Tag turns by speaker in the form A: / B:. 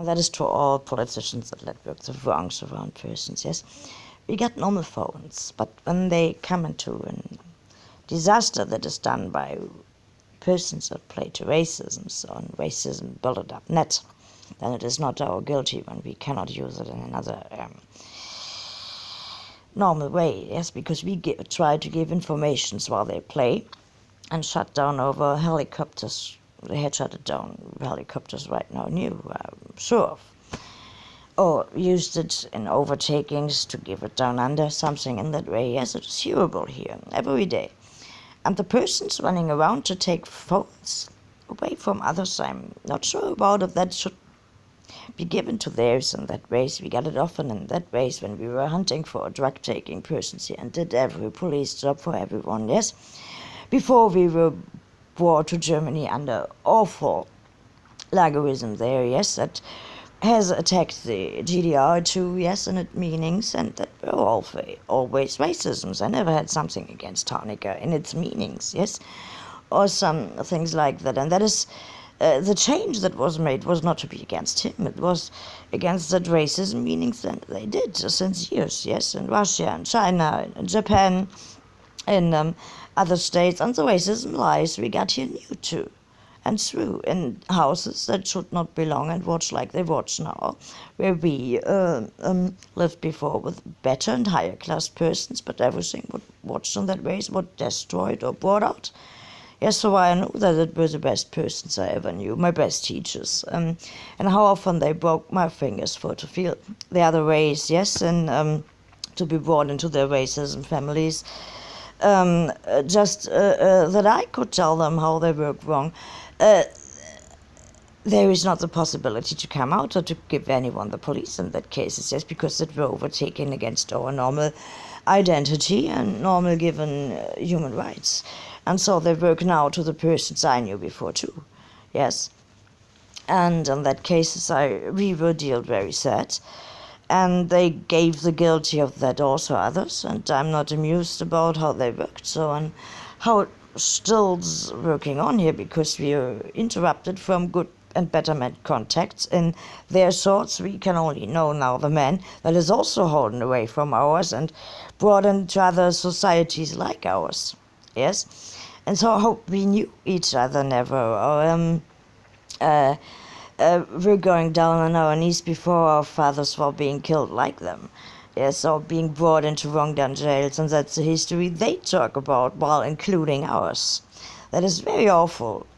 A: That is to all politicians that let work the wrongs around persons, yes. We got normal phones, but when they come into a disaster that is done by persons that play to racism, so on racism built up net, then it is not our guilty when we cannot use it in another normal way, yes, because we try to give informations while they play and shut down over helicopters. They had shut it down, helicopters right now new, sure of. Or used it in overtakings to give it down under, something in that way. Yes, it is hearable here every day. And the persons running around to take phones away from others, I'm not sure about if that should be given to theirs in that ways. We got it often in that ways when we were hunting for drug-taking persons here and did every police job for everyone, yes. Before we were brought to Germany under awful lagerism there, yes, that has attacked the GDR too, yes, in its meanings, and that were always racisms. I never had something against Honecker in its meanings, yes, or some things like that. And that is, the change that was made was not to be against him, it was against that racism meanings that they did since years, yes, in Russia and China and Japan, in other states, and the racism lies we got here new too. And through in houses that should not belong and watch like they watch now, where we lived before with better and higher class persons, but everything what watched in that ways was destroyed or brought out. Yes, so I know that it were the best persons I ever knew, my best teachers, and how often they broke my fingers for to feel the other race, yes, and to be brought into their racism families. Just that I could tell them how they work wrong. There is not the possibility to come out or to give anyone the police in that case, yes, because it were overtaken against our normal identity and normal given human rights. And so they work now to the persons I knew before too, yes. And in that cases we were dealt very sad. And they gave the guilty of that also others, and I'm not amused about how they worked so and how it still's working on here, because we are interrupted from good and better meant contacts in their sorts. We can only know now the man that is also holding away from ours and brought into other societies like ours, yes. And so I hope we knew each other never, or we're going down on our knees before our fathers were being killed like them, yes, or being brought into wrong-done jails, and that's the history they talk about while including ours. That is very awful,